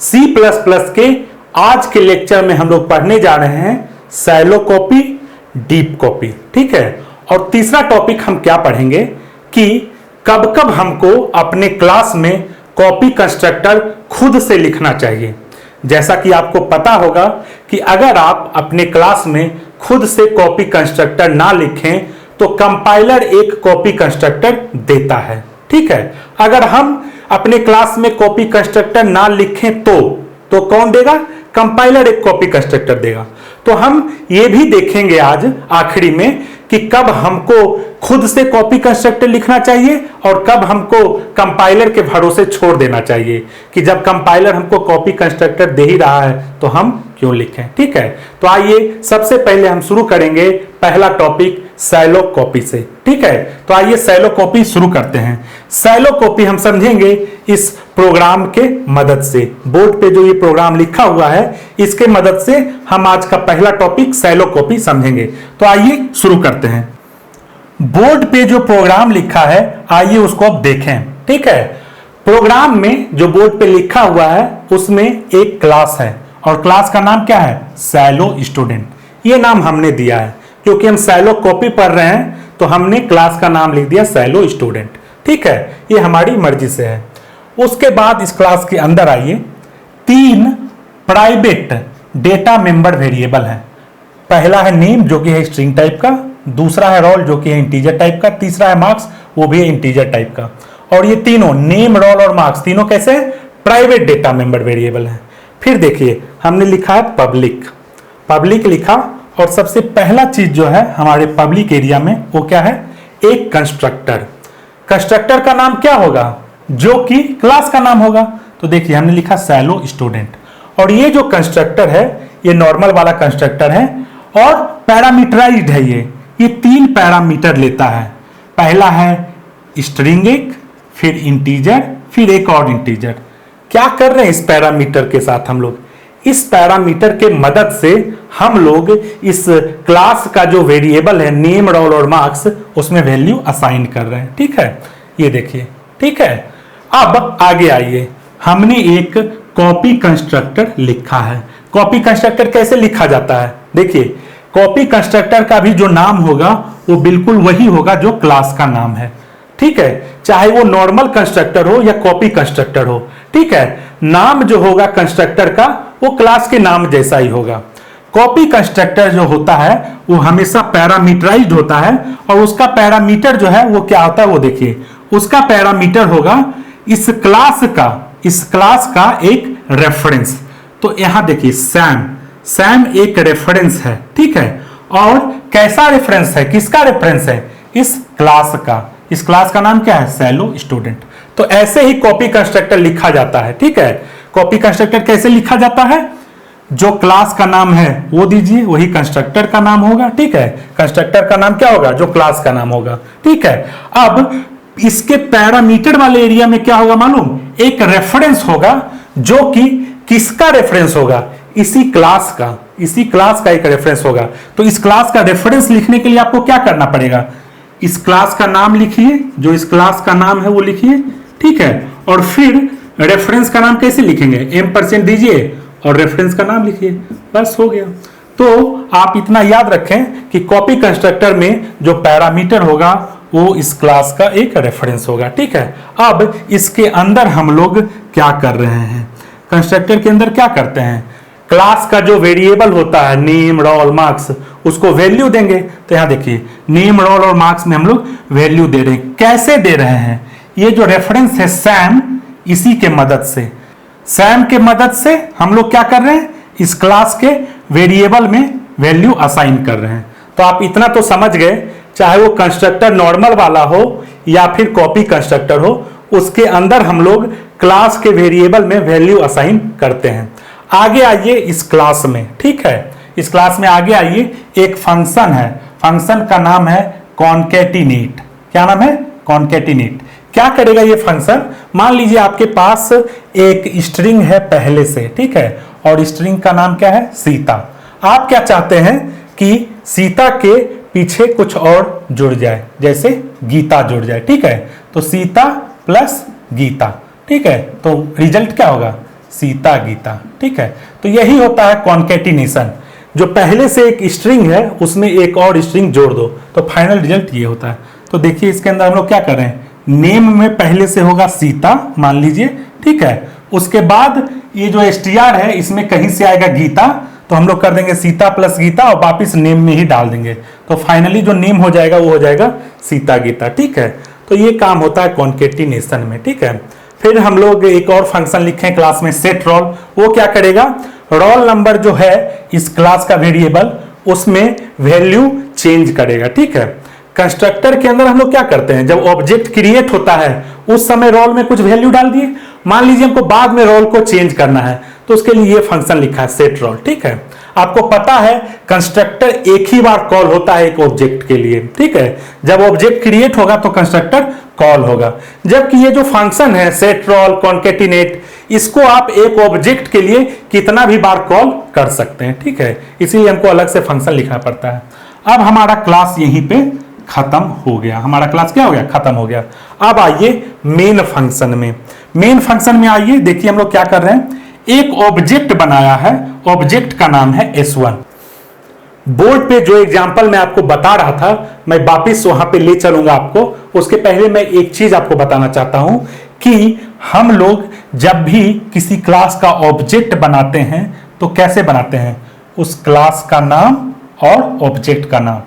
C plus plus के आज के लेक्चर में हम लोग पढ़ने जा रहे हैं शैलो कॉपी, डीप कॉपी। ठीक है, और तीसरा टॉपिक हम क्या पढ़ेंगे कि कब कब हमको अपने क्लास में कॉपी कंस्ट्रक्टर खुद से लिखना चाहिए। जैसा कि आपको पता होगा कि अगर आप अपने क्लास में खुद से कॉपी कंस्ट्रक्टर ना लिखें तो कंपाइलर एक कॉपी कंस्ट्रक्टर देता है। ठीक है, अगर हम अपने क्लास में कॉपी कंस्ट्रक्टर ना लिखें तो कौन देगा? कंपाइलर एक कॉपी कंस्ट्रक्टर देगा। तो हम ये भी देखेंगे आज आखिरी में कि कब हमको खुद से कॉपी कंस्ट्रक्टर लिखना चाहिए और कब हमको कंपाइलर के भरोसे छोड़ देना चाहिए कि जब कंपाइलर हमको कॉपी कंस्ट्रक्टर दे ही रहा है तो हम क्यों लिखें। ठीक है, तो आइए सबसे पहले हम शुरू करेंगे पहला टॉपिक शैलो कॉपी से। ठीक है, तो आइए शैलो कॉपी शुरू करते हैं। शैलो कॉपी हम समझेंगे इस प्रोग्राम के मदद से। बोर्ड पे जो ये प्रोग्राम लिखा हुआ है इसके मदद से हम आज का पहला टॉपिक शैलो कॉपी समझेंगे। तो आइए शुरू करते हैं। बोर्ड पे जो प्रोग्राम लिखा है आइए उसको अब देखें। ठीक है, प्रोग्राम में जो बोर्ड पे लिखा हुआ है उसमें एक क्लास है और क्लास का नाम क्या है? Shallow student. ये नाम हमने दिया है क्योंकि हम शैलो कॉपी पढ़ रहे हैं तो हमने क्लास का नाम लिख दिया शैलो स्टूडेंट। ठीक है, ये हमारी मर्जी से है। उसके बाद इस क्लास के अंदर आइए, 3 प्राइवेट डेटा मेंबर वेरिएबल हैं। पहला है नेम जो कि है स्ट्रिंग टाइप का, दूसरा है रोल जो कि है इंटीजर टाइप का, तीसरा है मार्क्स वो भी है इंटीजर टाइप का। और ये तीनों नेम, रोल और मार्क्स तीनों कैसे हैं? प्राइवेट डेटा मेंबर वेरिएबल हैं। फिर देखिए हमने लिखा है पब्लिक लिखा और सबसे पहला चीज जो है हमारे पब्लिक एरिया में वो क्या है? एक कंस्ट्रक्टर। कंस्ट्रक्टर का नाम क्या होगा? जो कि क्लास का नाम होगा। तो देखिए हमने लिखा शैलो स्टूडेंट और ये जो कंस्ट्रक्टर है ये नॉर्मल वाला कंस्ट्रक्टर है और पैरामीटराइज्ड है। ये 3 पैरामीटर लेता है। पहला है स्ट्रिंग एक, फिर इंटीजर, फिर एक और इंटीजर। क्या कर रहे हैं इस पैरामीटर के साथ हम लोग? इस पैरामीटर के मदद से हम लोग इस क्लास का जो वेरिएबल है नेम, रोल और मार्क्स उसमें वैल्यू असाइन कर रहे हैं। ठीक है, ये देखिए। ठीक है, अब आगे आइए, हमने एक कॉपी कंस्ट्रक्टर लिखा है। कॉपी कंस्ट्रक्टर कैसे लिखा जाता है? देखिए कॉपी कंस्ट्रक्टर का भी जो नाम होगा वो बिल्कुल वही होगा जो क्लास का नाम है। ठीक है, चाहे वो नॉर्मल कंस्ट्रक्टर हो या कॉपी कंस्ट्रक्टर हो। ठीक है, नाम जो होगा कंस्ट्रक्टर का वो क्लास के नाम जैसा ही होगा। कॉपी कंस्ट्रक्टर जो होता है वो हमेशा पैरामीटराइज्ड होता है और उसका पैरामीटर जो है वो क्या होता है वो देखिए, उसका पैरामीटर होगा इस क्लास का एक रेफरेंस। तो यहां देखिए सैम एक रेफरेंस है। ठीक है, और कैसा रेफरेंस है? किसका रेफरेंस है? इस क्लास का नाम क्या है? Shallow student. तो ऐसे ही कॉपी कंस्ट्रक्टर लिखा जाता है। ठीक है, कॉपी कंस्ट्रक्टर कैसे लिखा जाता है? जो क्लास का नाम है वो दीजिए, वही कंस्ट्रक्टर का नाम होगा। ठीक है, कंस्ट्रक्टर का नाम क्या होगा? जो क्लास का नाम होगा। ठीक है, अब इसके पैरामीटर वाले एरिया में क्या होगा मालूम? एक रेफरेंस होगा जो कि किसका रेफरेंस होगा? इसी क्लास का एक रेफरेंस होगा। तो इस क्लास का रेफरेंस लिखने के लिए आपको क्या करना पड़ेगा? इस क्लास का नाम लिखिए, जो इस क्लास का नाम है वो लिखिए। ठीक है, और फिर रेफरेंस का नाम कैसे लिखेंगे? M% दीजिए और रेफरेंस का नाम लिखिए, बस हो गया। तो आप इतना याद रखें कि कॉपी कंस्ट्रक्टर में जो पैरामीटर होगा वो इस क्लास का एक रेफरेंस होगा। ठीक है, अब इसके अंदर हम लोग क्या कर रहे हैं? कंस्ट्रक्टर के अंदर क्या करते हैं? क्लास का जो वेरिएबल होता है नेम, रोल, मार्क्स उसको वैल्यू देंगे। तो यहां देखिए नेम, रोल और मार्क्स में हम लोग वैल्यू दे रहे हैं। कैसे दे रहे हैं? ये जो रेफरेंस है सैम, इसी के मदद से, सैम के मदद से हम लोग क्या कर रहे हैं? इस क्लास के वेरिएबल में वैल्यू असाइन कर रहे हैं। तो आप इतना तो समझ गए, चाहे वो कंस्ट्रक्टर नॉर्मल वाला हो या फिर कॉपी कंस्ट्रक्टर हो, उसके अंदर हम लोग क्लास के वेरिएबल में वैल्यू असाइन करते हैं। आगे आइए इस क्लास में। ठीक है, इस क्लास में आगे आइए, एक फंक्शन है। फंक्शन का नाम है कॉन्केटिनेट। क्या नाम है? कॉन्केटिनेट। क्या करेगा ये फंक्शन? मान लीजिए आपके पास एक स्ट्रिंग है पहले से। ठीक है, और स्ट्रिंग का नाम क्या है? सीता। आप क्या चाहते हैं कि सीता के पीछे कुछ और जुड़ जाए, जैसे गीता जुड़ जाए। ठीक है, तो सीता प्लस गीता। ठीक है, तो रिजल्ट क्या होगा? सीता गीता। ठीक है, तो यही होता है कॉन्केटिनेशन। जो पहले से एक स्ट्रिंग है उसमें एक और स्ट्रिंग जोड़ दो तो फाइनल रिजल्ट ये होता है। तो देखिए इसके अंदर हम लोग क्या कर रहे हैं, नेम में पहले से होगा सीता मान लीजिए, ठीक है, उसके बाद ये जो str है इसमें कहीं से आएगा गीता, तो हम लोग कर देंगे सीता प्लस गीता और वापिस नेम में ही डाल देंगे, तो फाइनली जो नेम हो जाएगा वो हो जाएगा सीता गीता। ठीक है, तो ये काम होता है कॉन्केटिनेशन में। ठीक है, फिर हम लोग एक और फंक्शन लिखे क्लास में, सेट रोल। वो क्या करेगा, रोल नंबर जो है इस क्लास का वेरिएबल उसमें वैल्यू चेंज करेगा। ठीक है, कंस्ट्रक्टर के अंदर हम लोग क्या करते हैं, जब ऑब्जेक्ट क्रिएट होता है उस समय रोल में कुछ वैल्यू डाल दिए, मान लीजिए हमको बाद में रोल को चेंज करना है तो उसके लिए ये फंक्शन लिखा है सेट रोल। ठीक है, आपको पता है कंस्ट्रक्टर एक ही बार कॉल होता है एक ऑब्जेक्ट के लिए। ठीक है, जब ऑब्जेक्ट क्रिएट होगा तो कंस्ट्रक्टर कॉल होगा, जबकि ये जो फंक्शन है सेट रोल कॉन्केटिनेट, इसको आप एक ऑब्जेक्ट के लिए कितना भी बार कॉल कर सकते हैं। ठीक है, इसीलिए हमको अलग से फंक्शन लिखना पड़ता है। अब हमारा क्लास यहीं पे खत्म हो गया, हमारा क्लास क्या हो गया, खत्म हो गया। अब आइए मेन फंक्शन में। मेन फंक्शन में आइए, देखिए हम लोग क्या कर रहे हैं, एक ऑब्जेक्ट बनाया है, ऑब्जेक्ट का नाम है S1। बोर्ड पे जो एग्जांपल मैं आपको बता रहा था मैं वापिस वहां पे ले चलूंगा आपको। उसके पहले मैं एक चीज आपको बताना चाहता हूं कि हम लोग जब भी किसी क्लास का ऑब्जेक्ट बनाते हैं तो कैसे बनाते हैं, उस क्लास का नाम और ऑब्जेक्ट का नाम,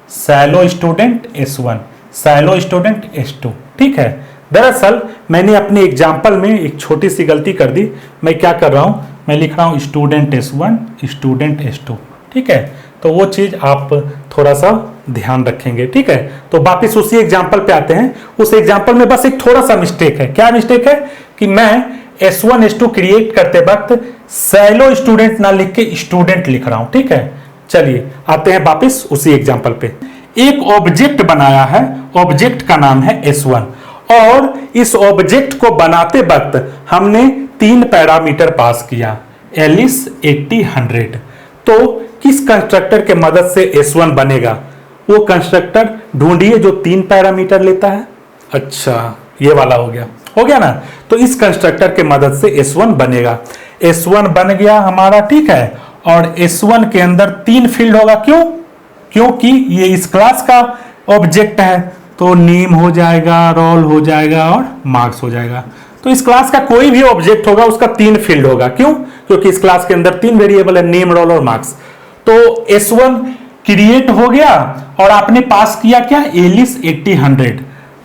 Cello student S1, Cello student S2। ठीक है, दरअसल मैंने अपने एग्जाम्पल में एक छोटी सी गलती कर दी। मैं क्या कर रहा हूं, मैं लिख रहा हूं स्टूडेंट S1 स्टूडेंट S2। ठीक है, तो वो चीज आप थोड़ा सा ध्यान रखेंगे। ठीक है, तो वापिस उसी एग्जाम्पल पे आते हैं। उस एग्जाम्पल में बस एक थोड़ा सा मिस्टेक है। क्या मिस्टेक है कि मैं S1 S2 क्रिएट करते वक्त सैलो स्टूडेंट ना लिख के स्टूडेंट लिख रहा हूं। ठीक है, चलिए आते हैं वापिस उसी एग्जाम्पल पे। एक ऑब्जेक्ट बनाया है, ऑब्जेक्ट का नाम है S1 और इस ऑब्जेक्ट को बनाते वक्त हमने 3 पैरामीटर पास किया, एलिस 80 100। तो किस कंस्ट्रक्टर के मदद से S1 बनेगा, वो कंस्ट्रक्टर ढूंढिए जो 3 पैरामीटर लेता है। अच्छा, ये वाला हो गया ना, तो इस कंस्ट्रक्टर के मदद से S1 बनेगा। S1 बन गया हमारा। ठीक है, और S1 के अंदर 3 फील्ड होगा, क्यों, क्योंकि ये इस क्लास का ऑब्जेक्ट है, तो नेम हो जाएगा, रोल हो जाएगा और मार्क्स हो जाएगा। तो इस क्लास का कोई भी ऑब्जेक्ट होगा उसका 3 फील्ड होगा, क्यों, क्योंकि इस क्लास के अंदर 3 वेरिएबल है, नेम रोल और मार्क्स। तो S1 क्रिएट हो गया और आपने पास किया क्या, एलिस 80 100।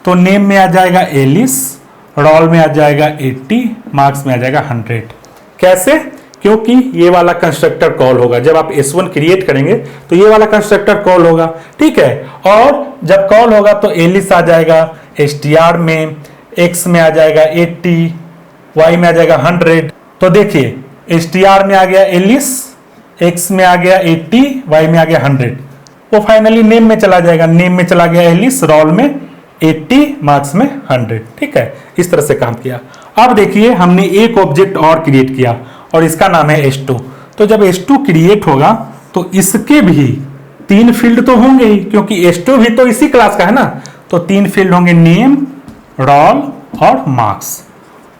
तो नेम में आ जाएगा एलिस, रोल में आ जाएगा 80, मार्क्स में आ जाएगा 100। कैसे, क्योंकि ये वाला कंस्ट्रक्टर कॉल होगा। जब आप S1 क्रिएट करेंगे तो ये वाला कंस्ट्रक्टर कॉल होगा। ठीक है, और जब कॉल होगा तो एलिस आ जाएगा str में, x में आ जाएगा 80, y में आ जाएगा 100। तो देखिए str में आ गया एलिस, x में आ गया 80, y में आ गया 100। वो फाइनली नेम में चला जाएगा, नेम में चला गया एलिस, रोल में 80, मार्क्स में 100। ठीक है, इस तरह से काम किया। अब देखिए हमने एक ऑब्जेक्ट और क्रिएट किया और इसका नाम है S2। तो जब S2 क्रिएट होगा तो इसके भी 3 फील्ड तो होंगे ही, क्योंकि S2 भी तो इसी क्लास का है ना। तो 3 फील्ड होंगे, नेम, रोल और मार्क्स।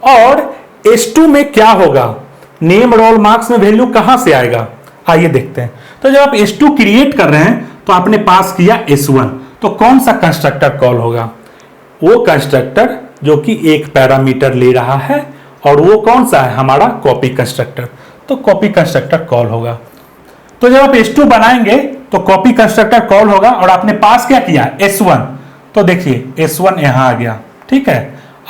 और S2 में क्या होगा, नेम रोल मार्क्स में वैल्यू कहां से आएगा, आइए देखते हैं। तो जब आप S2 क्रिएट कर रहे हैं तो आपने पास किया S1, तो कौन सा कंस्ट्रक्टर कॉल होगा, वो कंस्ट्रक्टर जो कि एक पैरामीटर ले रहा है, और वो कौन सा है, हमारा कॉपी कंस्ट्रक्टर। तो कॉपी कंस्ट्रक्टर कॉल होगा। तो जब आप S2 बनाएंगे तो कॉपी कंस्ट्रक्टर कॉल होगा और आपने पास क्या किया, S1। तो देखिए S1 यहां आ गया। ठीक है,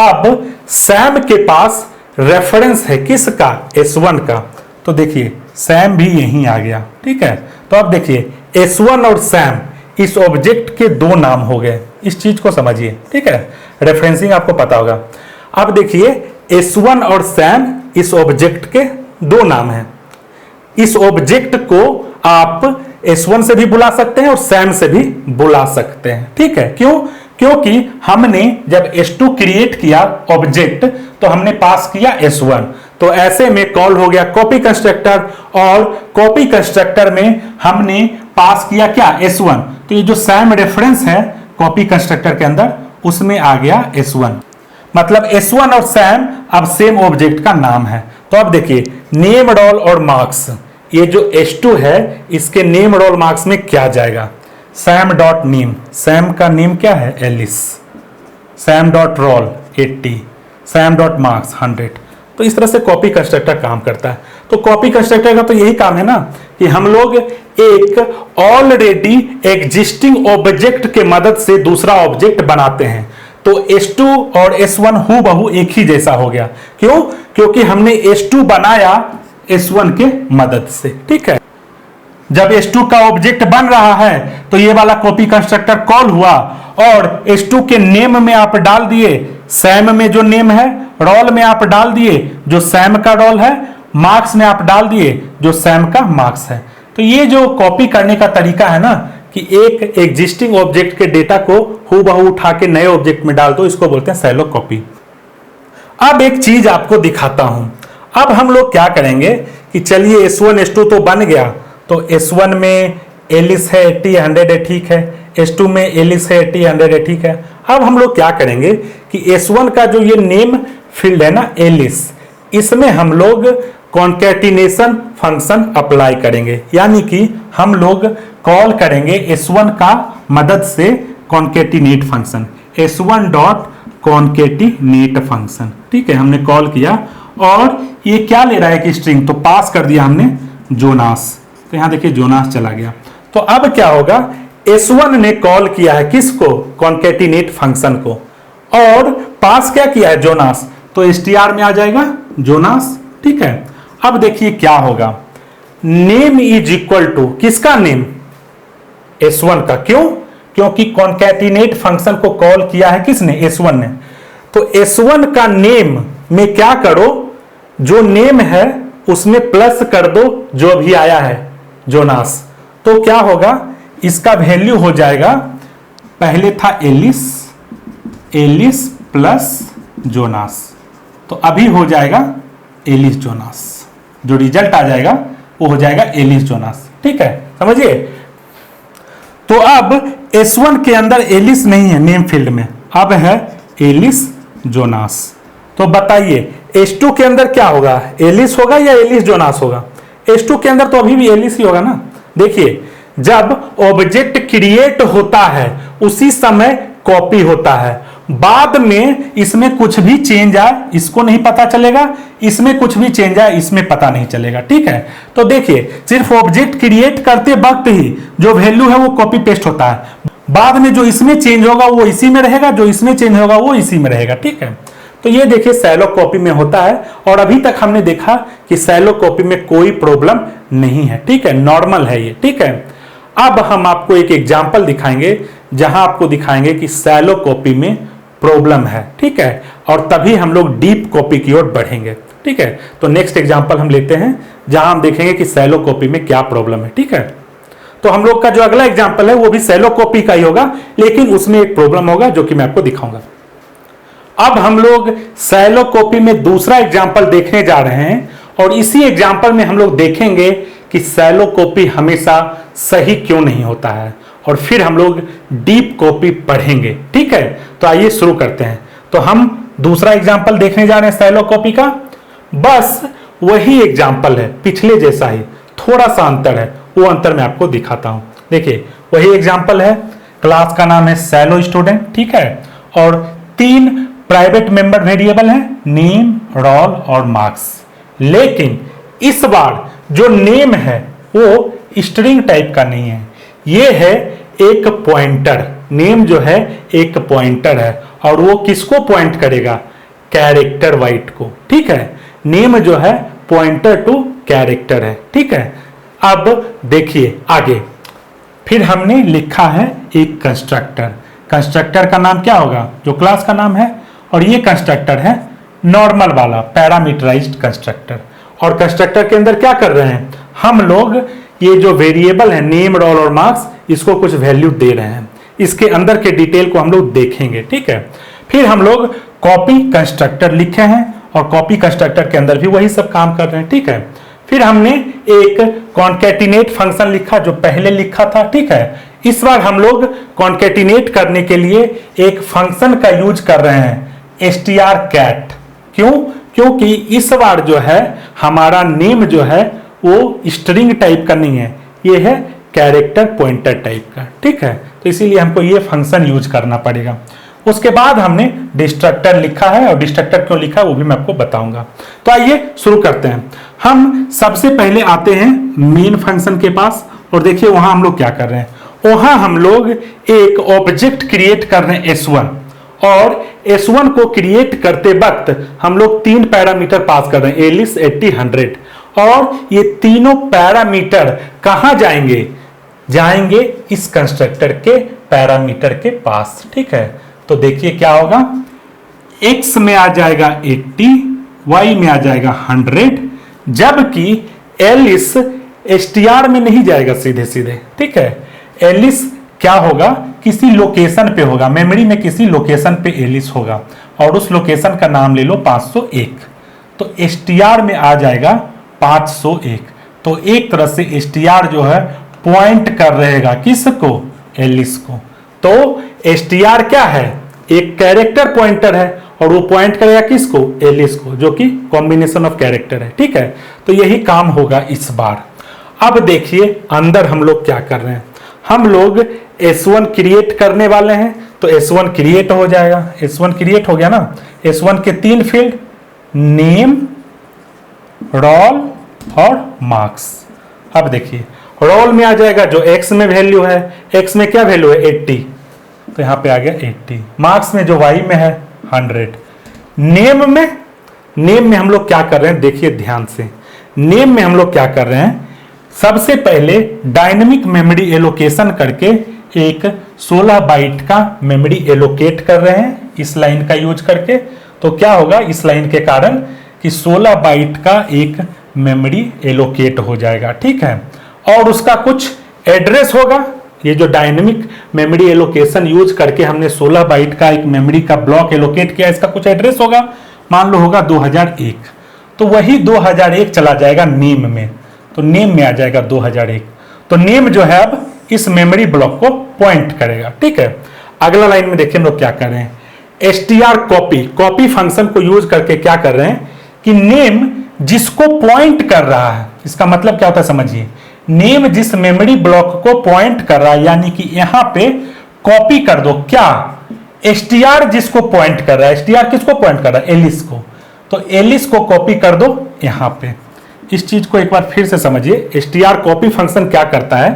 अब सैम के पास रेफरेंस है किसका, S1 का। तो देखिए सैम भी यहीं आ गया। ठीक है, तो अब देखिए S1 और सैम इस ऑब्जेक्ट के 2 नाम हो गए, इस चीज को समझिए। ठीक है, रेफरेंसिंग आपको पता होगा। अब देखिए S1 और सैम इस ऑब्जेक्ट के 2 नाम हैं। इस ऑब्जेक्ट को आप S1 से भी बुला सकते हैं और सैम से भी बुला सकते हैं। ठीक है, क्यों, क्योंकि हमने जब S2 क्रिएट किया ऑब्जेक्ट तो हमने पास किया S1, तो ऐसे में कॉल हो गया कॉपी कंस्ट्रक्टर, और कॉपी कंस्ट्रक्टर में हमने पास किया क्या, S1। तो ये जो सैम रेफरेंस है कॉपी कंस्ट्रक्टर के अंदर उसमें आ गया S1, मतलब S1 और सैम अब सेम ऑब्जेक्ट का नाम है। तो अब देखिए नेम रोल और मार्क्स, ये जो S2 है इसके नेम रोल मार्क्स में क्या जाएगा, सैम डॉट नेम, सैम का नेम क्या है Alice, Sam dot roll 80, Sam dot marks 100। तो इस तरह से कॉपी कंस्ट्रक्टर काम करता है। तो कॉपी कंस्ट्रक्टर का तो यही काम है ना कि हम लोग एक ऑलरेडी एग्जिस्टिंग ऑब्जेक्ट के मदद से दूसरा ऑब्जेक्ट बनाते हैं। तो S2 और S1 हूबहू एक ही जैसा हो गया। क्यों? क्योंकि हमने S2 बनाया S1 के मदद से। ठीक है, जब S2 का ऑब्जेक्ट बन रहा है तो ये वाला कॉपी कंस्ट्रक्टर कॉल हुआ और S2 के नेम में आप डाल दिए सैम में जो नेम है, रोल में आप डाल दिए जो सैम का रोल है, मार्क्स में आप डाल दिए जो सैम का मार्क्स है। तो ये जो कॉपी करने का तरीका है ना कि एक एग्जिस्टिंग ऑब्जेक्ट के डेटा को हूबहू उठा के नए ऑब्जेक्ट में डाल दो, इसको बोलते हैं शैलो कॉपी। अब एक चीज आपको दिखाता हूं। अब हम लोग क्या करेंगे कि चलिए S1 S2 तो बन गया, तो S1 में एलिस है 80 100 है, ठीक है। S2 में एलिस है 80 100 है, ठीक है। अब हम लोग क्या करेंगे कि S1 का जो ये नेम फील्ड है ना एलिस, इसमें हम लोग कॉन्कैटिनेशन फंक्शन अप्लाई करेंगे, यानी कि हम लोग कॉल करेंगे S1 का मदद से concatenate function, S1 dot concatenate function. ठीक है, हमने कॉल किया और ये क्या ले रहा है कि स्ट्रिंग, तो पास कर दिया हमने जोनास, तो यहां देखिए जोनास चला गया। तो अब क्या होगा, S1 ने कॉल किया है किसको, कॉन्कैटिनेट फंक्शन को, और पास क्या किया है जोनास, तो str में आ जाएगा जोनास। ठीक है, अब देखिए क्या होगा, नेम इज इक्वल टू किसका नेम, S1 का। क्यों? क्योंकि कॉन्कैटिनेट फंक्शन को कॉल किया है किसने, S1 ने। तो S1 का नेम में क्या करो, जो नेम है उसमें प्लस कर दो जो भी आया है जोनास। तो क्या होगा, इसका वैल्यू हो जाएगा, पहले था एलिस, एलिस प्लस जोनास, तो अभी हो जाएगा एलिस जोनास, जो रिजल्ट आ जाएगा वो हो जाएगा एलिस जोनास। ठीक है, समझिए। तो अब S1 के अंदर एलिस नहीं है नेम फील्ड में, अब है एलिस जोनास। तो बताइए S2 के अंदर क्या होगा, एलिस होगा या एलिस जोनास होगा? S2 के अंदर तो अभी भी एलिस ही होगा ना। देखिए जब ऑब्जेक्ट क्रिएट होता है उसी समय कॉपी होता है, बाद में इसमें कुछ भी चेंज आए इसको नहीं पता चलेगा, इसमें कुछ भी चेंज आए इसमें पता नहीं चलेगा। ठीक है, तो देखिए सिर्फ ऑब्जेक्ट क्रिएट करते वक्त ही जो वैल्यू है वो कॉपी पेस्ट होता है, बाद में जो इसमें चेंज होगा वो इसी में रहेगा, जो इसमें चेंज होगा वो इसी में रहेगा। ठीक है, तो ये देखिए शैलो कॉपी में होता है और अभी तक हमने देखा कि शैलो कॉपी में कोई प्रॉब्लम नहीं है। ठीक है, नॉर्मल है ये। ठीक है, अब हम आपको एक एग्जांपल दिखाएंगे जहां आपको दिखाएंगे कि शैलो कॉपी में प्रॉब्लम है। ठीक है, और तभी हम लोग डीप कॉपी की ओर बढ़ेंगे। ठीक है, तो नेक्स्ट एग्जांपल हम लेते हैं जहां हम देखेंगे कि शैलो कॉपी में क्या प्रॉब्लम है। ठीक है, तो हम लोग का जो अगला एग्जांपल है वो भी शैलो कॉपी का ही होगा, लेकिन उसमें एक प्रॉब्लम होगा जो कि मैं आपको दिखाऊंगा। अब हम लोग शैलो कॉपी में दूसरा एग्जांपल देखने जा रहे हैं और इसी एग्जांपल में हम लोग देखेंगे कि शैलो कॉपी हमेशा सही क्यों नहीं होता है, और फिर हम लोग डीप कॉपी पढ़ेंगे। ठीक है, तो आइए शुरू करते हैं। तो हम दूसरा एग्जांपल देखने जा रहे हैं शैलो कॉपी का, बस वही एग्जांपल है पिछले जैसा ही, थोड़ा सा अंतर है, वो अंतर मैं आपको दिखाता हूं। देखिए वही एग्जांपल है, क्लास का नाम है शैलो स्टूडेंट। ठीक है, और 3 प्राइवेट मेंबर वेरिएबल है, नेम, रोल और मार्क्स। लेकिन इस बार जो नेम है वो स्ट्रिंग टाइप का नहीं है, ये है एक पॉइंटर। नेम जो है एक पॉइंटर है और वो किसको पॉइंट करेगा, कैरेक्टर वाइट को। ठीक है, नेम जो है पॉइंटर टू कैरेक्टर है। ठीक है, अब देखिए आगे, फिर हमने लिखा है एक कंस्ट्रक्टर। कंस्ट्रक्टर का नाम क्या होगा, जो क्लास का नाम है, और ये कंस्ट्रक्टर है नॉर्मल वाला पैरामीटराइज्ड कंस्ट्रक्टर। और कंस्ट्रक्टर के अंदर क्या कर रहे हैं, हम लोग ये जो वेरिएबल है नेम, रोल और मार्क्स, इसको कुछ वैल्यू दे रहे हैं। इसके अंदर के डिटेल को हम लोग देखेंगे। ठीक है, फिर हम लोग कॉपी कंस्ट्रक्टर लिखे हैं और कॉपी कंस्ट्रक्टर के अंदर भी वही सब काम कर रहे हैं। ठीक है, फिर हमने एक कॉन्कैटिनेट फंक्शन लिखा जो पहले लिखा था। ठीक है, इस बार हम लोग कॉन्कैटिनेट करने के लिए एक फंक्शन का यूज कर रहे हैं, strcat। क्यों? क्योंकि इस बार जो है हमारा नेम जो है वो स्ट्रिंग टाइप का नहीं है, ये है कैरेक्टर पॉइंटर टाइप का, ठीक है। तो इसीलिए हमको ये फंक्शन यूज करना पड़ेगा। उसके बाद हमने डिस्ट्रक्टर लिखा है, और डिस्ट्रक्टर क्यों लिखा है वो भी मैं आपको बताऊंगा। तो आइए शुरू करते हैं। हम सबसे पहले आते हैं मेन फंक्शन के पास, और देखिए वहां हम लोग क्या कर रहे हैं। वहां हम लोग एक ऑब्जेक्ट क्रिएट कर रहे हैं S1, और S1 को क्रिएट करते वक्त हम लोग 3 पैरामीटर पास कर रहे हैं, एलिस, 80, 100। और ये तीनों पैरामीटर कहां जाएंगे? जाएंगे इस कंस्ट्रक्टर के पैरामीटर के पास, ठीक है। तो देखिए क्या होगा, x में आ जाएगा 80, y में आ जाएगा 100, जबकि एलिस str में नहीं जाएगा सीधे सीधे, ठीक है। एलिस क्या होगा, किसी लोकेशन पे होगा, मेमोरी में किसी लोकेशन पे एलिस होगा, और उस लोकेशन का नाम ले लो 501। तो str में आ जाएगा 501। तो एक तरह से str जो है पॉइंट कर रहेगा किसको? एलिस को। तो str क्या है? एक कैरेक्टर पॉइंटर है, और वो पॉइंट करेगा किसको? एलिस को, जो कि कॉम्बिनेशन ऑफ कैरेक्टर है, ठीक है। तो यही काम होगा इस बार। अब देखिए अंदर हम लोग क्या कर रहे हैं। हम लोग S1 क्रिएट करने वाले हैं, तो S1 क्रिएट हो जाएगा। S1 क्रिएट हो गया ना। S1 के 3 फील्ड, नेम, रोल और मार्क्स। अब देखिए रोल में आ जाएगा जो x में वैल्यू है, x में क्या वैल्यू है? 80, तो यहां पे आ गया 80। मार्क्स में जो y में है 100। नेम में हम लोग क्या कर रहे हैं, देखिए ध्यान से। नेम में हम लोग क्या कर रहे हैं, सबसे पहले डायनेमिक मेमोरी एलोकेशन करके एक 16 बाइट का मेमोरी एलोकेट कर रहे हैं इस लाइन का यूज करके। तो क्या होगा इस लाइन के कारण कि 16 बाइट का एक मेमोरी एलोकेट हो जाएगा, ठीक है। और उसका कुछ एड्रेस होगा। ये जो डायनेमिक मेमोरी एलोकेशन यूज करके हमने 16 बाइट का एक मेमोरी का ब्लॉक एलोकेट किया, इसका कुछ एड्रेस होगा, मान लो होगा 2001। तो वही 2001 चला जाएगा नेम में, तो नेम में आ जाएगा 2001। तो नेम जो है अब इस मेमोरी ब्लॉक को पॉइंट करेगा, ठीक है। अगला लाइन में देखिए हम लोग क्या कर रहे हैं, str कॉपी फंक्शन को यूज करके क्या कर रहे हैं कि नेम जिसको पॉइंट कर रहा है, इसका मतलब क्या होता है समझिए। नेम जिस मेमोरी ब्लॉक को पॉइंट कर रहा है, यानी कि यहां पे कॉपी कर दो क्या, str जिसको पॉइंट कर रहा है। str किसको पॉइंट कर रहा है? एलिस को। तो एलिस को कॉपी कर दो यहां पे। इस चीज को एक बार फिर से समझिए। str कॉपी फंक्शन क्या करता है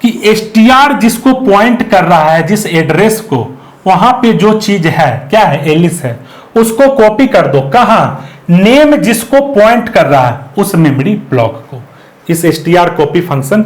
कि str जिसको पॉइंट कर रहा है, जिस एड्रेस को, वहां पे जो चीज है क्या है? एलिस है, उसको कॉपी कर दो कहां? नेम जिसको पॉइंट कर रहा है उस मेमोरी ब्लॉक को। इस str कॉपी फंक्शन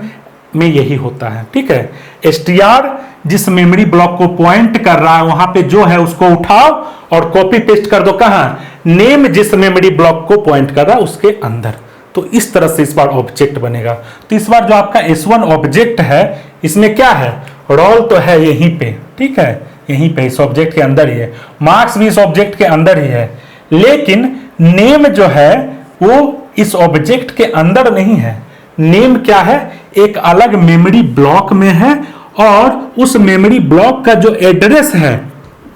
में यही होता है, ठीक है। str जिस मेमोरी ब्लॉक को पॉइंट कर रहा है वहां पे जो है उसको उठाओ और कॉपी पेस्ट कर दो कहां? नेम जिस मेमोरी ब्लॉक को पॉइंट कर रहा है उसके अंदर। तो इस तरह से इस बार ऑब्जेक्ट बनेगा। तो इस बार जो आपका S1 ऑब्जेक्ट है, इसमें क्या है? रोल तो है यहीं पे, ठीक है, यहीं पे इस ऑब्जेक्ट के अंदर ही है। मार्क्स भी इस ऑब्जेक्ट के अंदर ही है, लेकिन नेम जो है वो इस ऑब्जेक्ट के अंदर नहीं है। नेम क्या है? एक अलग मेमोरी ब्लॉक में है, और उस मेमोरी ब्लॉक का जो एड्रेस है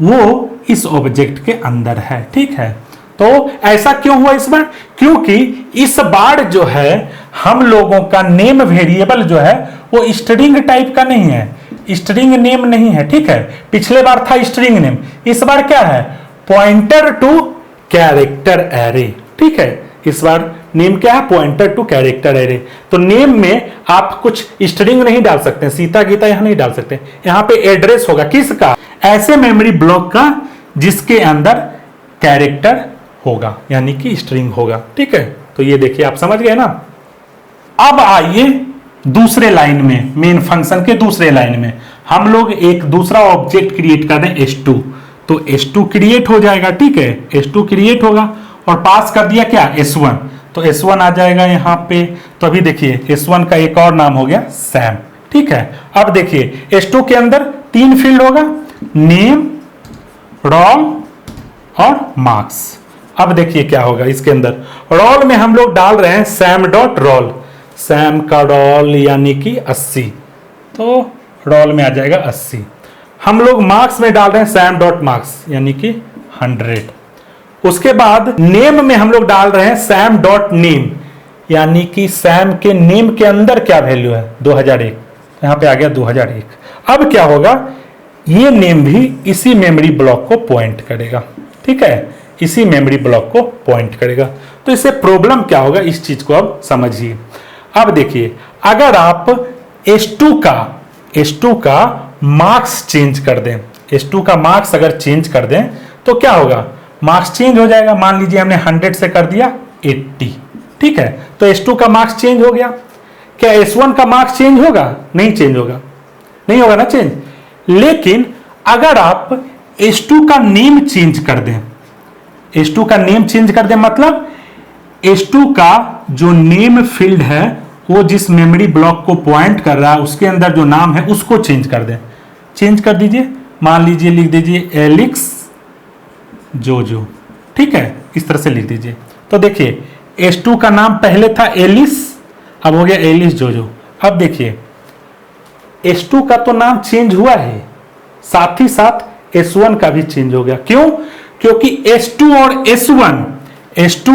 वो इस ऑब्जेक्ट के अंदर है, ठीक है। तो ऐसा क्यों हुआ इस बार? क्योंकि इस बार जो है हम लोगों का नेम वेरिएबल जो है वो स्ट्रिंग टाइप का नहीं है, स्ट्रिंग नेम नहीं है, ठीक है। पिछले बार था स्ट्रिंग नेम, इस बार क्या है? पॉइंटर टू कैरेक्टर एरे, ठीक है। इस बार नेम क्या है? Pointer to character array. तो नेम में आप कुछ स्ट्रिंग नहीं डाल सकते, सीता गीता यहां नहीं डाल सकते। यहां पे एड्रेस होगा किसका? ऐसे मेमोरी ब्लॉक का जिसके अंदर कैरेक्टर होगा, यानी कि स्ट्रिंग होगा, ठीक है। तो ये देखिए आप समझ गए ना। अब आइए दूसरे लाइन में, मेन फंक्शन के दूसरे लाइन में हम लोग एक दूसरा ऑब्जेक्ट क्रिएट कर दें S2। तो S2 क्रिएट हो जाएगा, ठीक है। S2 क्रिएट होगा और पास कर दिया क्या? S1। तो S1 आ जाएगा यहाँ पे। तो अभी देखिए S1 का एक और नाम हो गया सैम, ठीक है। अब देखिए S2 के अंदर 3 फील्ड होगा, नेम, रोल और मार्क्स। अब देखिए क्या होगा इसके अंदर। रोल में हम लोग डाल रहे हैं सैम डॉट रोल, सैम का रोल यानी कि 80, तो रोल में आ जाएगा 80। हम लोग मार्क्स में डाल रहे हैं सैम डॉट मार्क्स यानी कि 100। उसके बाद नेम में हम लोग डाल रहे हैं सैम डॉट नेम, यानी कि सैम के नेम के अंदर क्या वैल्यू है 2001, यहां पे आ गया 2001। अब क्या होगा, ये नेम भी इसी मेमोरी ब्लॉक को पॉइंट करेगा, ठीक है, इसी मेमोरी ब्लॉक को पॉइंट करेगा। तो इससे प्रॉब्लम क्या होगा, इस चीज को अब समझिए। अब देखिए, अगर आप S2 का मार्क्स चेंज कर दें, S2 का मार्क्स अगर चेंज कर दें तो क्या होगा, मार्क्स चेंज हो जाएगा। मान लीजिए हमने 100 से कर दिया 80, ठीक है, तो S2 का मार्क्स चेंज हो गया। क्या S1 का मार्क्स चेंज होगा? नहीं चेंज होगा, नहीं होगा ना चेंज। लेकिन अगर आप S2 का नेम चेंज कर दें, S2 का नेम चेंज कर दें मतलब S2 का जो नेम फील्ड है वो जिस मेमोरी ब्लॉक को पॉइंट कर रहा है उसके अंदर जो नाम है उसको चेंज कर दें। चेंज कर दीजिए, मान लीजिए लिख दीजिए एलिक्स जोजो, ठीक है, इस तरह से लिख दीजिए। तो देखिए S2 का नाम पहले था एलिस, अब हो गया एलिस जोजो। अब देखिए S2 का तो नाम चेंज हुआ है, साथ ही साथ S1 का भी चेंज हो गया। क्यों? क्योंकि S2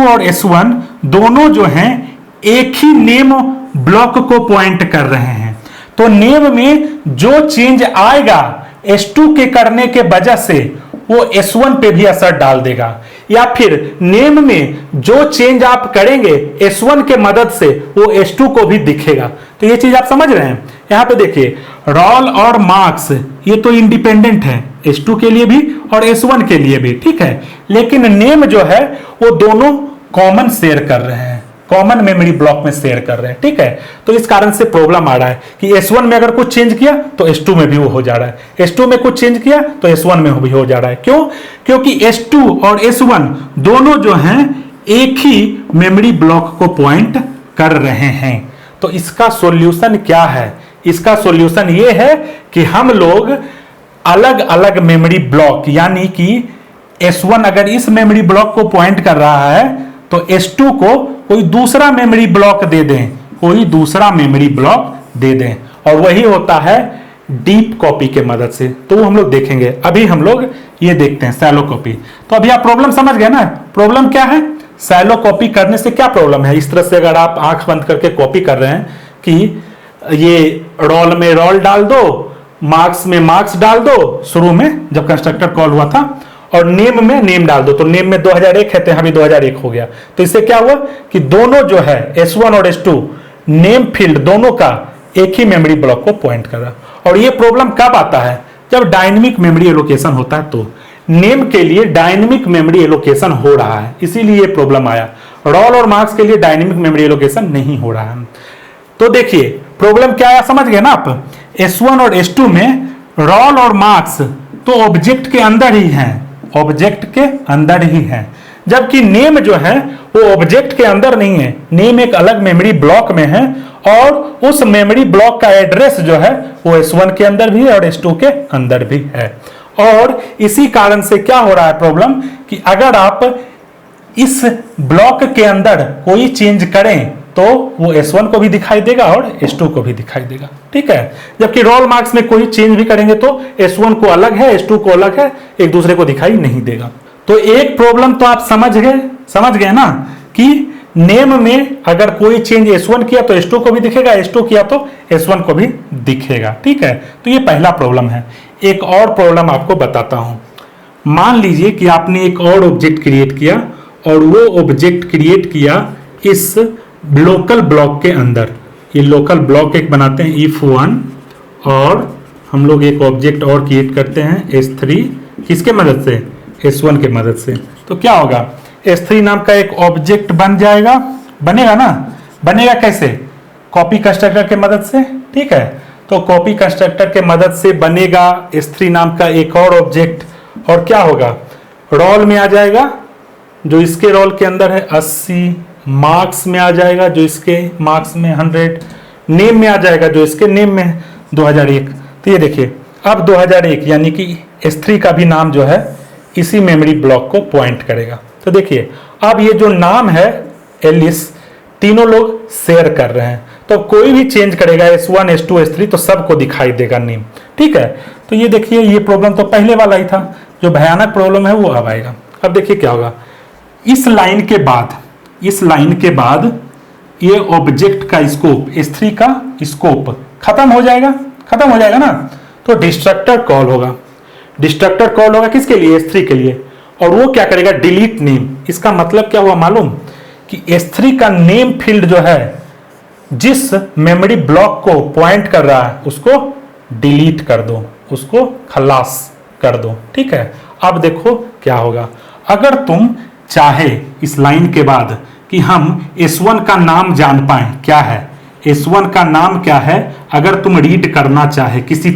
और S1 दोनों जो हैं एक ही नेम ब्लॉक को पॉइंट कर रहे हैं। तो नेम में जो चेंज आएगा S2 के करने के वजह से वो S1 पे भी असर डाल देगा, या फिर नेम में जो चेंज आप करेंगे S1 के मदद से वो S2 को भी दिखेगा। तो ये चीज आप समझ रहे हैं। यहां पे देखिए रोल और मार्क्स ये तो इंडिपेंडेंट है, S2 के लिए भी और S1 के लिए भी, ठीक है, लेकिन नेम जो है वो दोनों कॉमन शेयर कर रहे हैं, कॉमन मेमोरी ब्लॉक में शेयर कर रहे हैं, ठीक है। तो इस कारण से प्रॉब्लम आ रहा है कि S1 में अगर कुछ चेंज किया तो S2 में भी वो हो जा रहा है, S2 में कुछ चेंज किया तो S1 में भी हो जा रहा है। क्यों? क्योंकि S2 और S1 दोनों जो हैं एक ही मेमोरी ब्लॉक को पॉइंट कर रहे हैं। तो इसका सॉल्यूशन क्या है? इसका सॉल्यूशन ये है कि हम लोग अलग अलग मेमोरी ब्लॉक, यानी कि S1 अगर इस मेमोरी ब्लॉक को पॉइंट कर रहा है तो S2 को कोई दूसरा मेमोरी ब्लॉक दे दें, कोई दूसरा मेमोरी ब्लॉक दे दें, और वही होता है डीप कॉपी के मदद से। तो वो हम लोग देखेंगे। अभी हम लोग ये देखते हैं शैलो कॉपी। तो अभी आप प्रॉब्लम समझ गए ना, प्रॉब्लम क्या है, शैलो कॉपी करने से क्या प्रॉब्लम है। इस तरह से अगर आप आंख बंद करके कॉपी कर रहे हैं कि ये रोल में रोल डाल दो, मार्क्स में मार्क्स डाल दो, शुरू में जब कंस्ट्रक्टर कॉल हुआ था, और नेम में नेम डाल दो, तो नेम में 2001 है तो यहां भी 2001 हो गया। तो इससे क्या हुआ कि दोनों जो है S1 और S2 नेम फील्ड दोनों का एक ही मेमोरी ब्लॉक को पॉइंट कर रहा है। और ये प्रॉब्लम कब आता है, जब डायनेमिक मेमोरी एलोकेशन होता है। तो नेम के लिए डायनेमिक मेमोरी एलोकेशन हो रहा है, इसीलिए ये प्रॉब्लम आया। रोल और मार्क्स के लिए डायनेमिक मेमोरी एलोकेशन नहीं हो रहा है। तो देखिए प्रॉब्लम क्या है, समझ गए ना आप। S1 और S2 में रोल और मार्क्स तो ऑब्जेक्ट के अंदर ही हैं, ऑब्जेक्ट के अंदर ही है, जबकि नेम जो है वो ऑब्जेक्ट के अंदर नहीं है, नेम एक अलग मेमोरी ब्लॉक में है, और उस मेमोरी ब्लॉक का एड्रेस जो है वो S1 के अंदर भी है और S2 के अंदर भी है। और इसी कारण से क्या हो रहा है प्रॉब्लम कि अगर आप इस ब्लॉक के अंदर कोई चेंज करें तो वो S1 को भी दिखाई देगा और S2 को भी दिखाई देगा, ठीक है। जबकि रोल मार्क्स में कोई चेंज भी करेंगे तो S1 को अलग है, S2 को अलग है, एक दूसरे को दिखाई नहीं देगा। तो एक प्रॉब्लम तो आप समझ गए ना कि नेम में अगर कोई चेंज S1 किया तो S2 को भी दिखेगा, S2 किया तो S1 को भी दिखेगा, ठीक है। तो ये पहला प्रॉब्लम है। एक और प्रॉब्लम आपको बताता हूं। मान लीजिए कि आपने एक और ऑब्जेक्ट क्रिएट किया, और वो ऑब्जेक्ट क्रिएट किया इस लोकल ब्लॉक के अंदर। ये लोकल ब्लॉक एक बनाते हैं if1, और हम लोग एक ऑब्जेक्ट और क्रिएट करते हैं S3, किसके मदद से, S1 के मदद से। तो क्या होगा, S3 नाम का एक ऑब्जेक्ट बन जाएगा, बनेगा ना, बनेगा कैसे, कॉपी कंस्ट्रक्टर के मदद से, ठीक है। तो कॉपी कंस्ट्रक्टर के मदद से बनेगा S3 नाम का एक और ऑब्जेक्ट, और क्या होगा, रोल में आ जाएगा जो इसके रोल के अंदर है 80, मार्क्स में आ जाएगा जो इसके मार्क्स में 100, नेम में आ जाएगा जो इसके नेम में 2001। तो ये देखिए अब 2001 यानी कि S3 का भी नाम जो है इसी मेमोरी ब्लॉक को पॉइंट करेगा। तो देखिए अब ये जो नाम है एलिस, तीनों लोग शेयर कर रहे हैं, तो कोई भी चेंज करेगा S1, S2, S3 तो सबको दिखाई देगा नेम, ठीक है। तो ये देखिए ये प्रॉब्लम तो पहले वाला ही था, जो भयानक प्रॉब्लम है वो अब आएगा। अब देखिए क्या होगा, इस लाइन के बाद ये ऑब्जेक्ट का स्कोप, S3 का स्कोप खत्म हो जाएगा ना, तो डिस्ट्रक्टर कॉल होगा। डिस्ट्रक्टर कॉल होगा किसके लिए? S3 के लिए। और वो क्या करेगा? Delete name. इसका मतलब क्या हुआ मालूम? कि S3 का नेम फील्ड जो है, जिस मेमोरी ब्लॉक को पॉइंट कर रहा है, उसको डिलीट कर दो, उसको खलास कर दो। ठीक है। अब देखो क्या होगा। अगर तुम चाहे इस लाइन के बाद कि हम S1 का नाम जान पाए, क्या है S1 का नाम क्या है, अगर तुम रीड करना चाहे किसी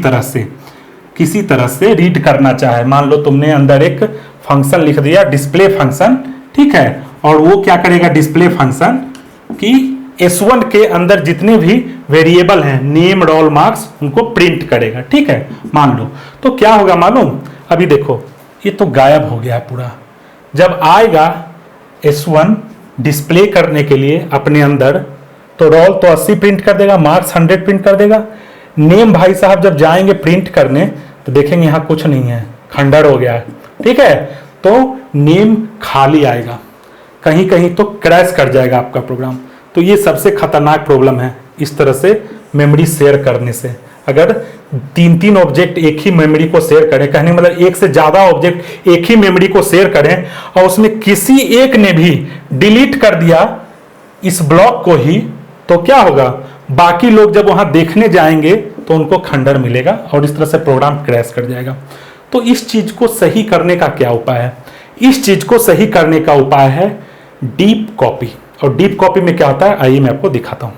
तरह से रीड करना चाहे, मान लो तुमने अंदर एक फंक्शन लिख दिया, डिस्प्ले फंक्शन, ठीक है, और वो क्या करेगा? डिस्प्ले फंक्शन कि S1 के अंदर जितने भी वेरिएबल हैं, नेम, रोल, मार्क्स, उनको प्रिंट करेगा। ठीक है, मान लो। तो क्या होगा मालूम? अभी देखो, ये तो गायब हो गया है पूरा। जब आएगा S1 डिस्प्ले करने के लिए अपने अंदर, तो रोल तो 80 प्रिंट कर देगा, मार्क्स 100 प्रिंट कर देगा। नेम भाई साहब जब जाएंगे प्रिंट करने, तो देखेंगे यहाँ कुछ नहीं है, खंडर हो गया है। ठीक है, तो नेम खाली आएगा, कहीं कहीं तो क्रैश कर जाएगा आपका प्रोग्राम। तो ये सबसे खतरनाक प्रॉब्लम है इस तरह से मेमोरी शेयर करने से। अगर 3 ऑब्जेक्ट एक ही मेमोरी को शेयर करें, कहने मतलब एक से ज्यादा ऑब्जेक्ट एक ही मेमोरी को शेयर करें, और उसमें किसी एक ने भी डिलीट कर दिया इस ब्लॉक को ही, तो क्या होगा? बाकी लोग जब वहां देखने जाएंगे तो उनको खंडर मिलेगा और इस तरह से प्रोग्राम क्रैश कर जाएगा। तो इस चीज को सही करने का क्या उपाय है? इस चीज को सही करने का उपाय है डीप कॉपी। और डीप कॉपी में क्या होता है, आइए मैं आपको दिखाता हूं।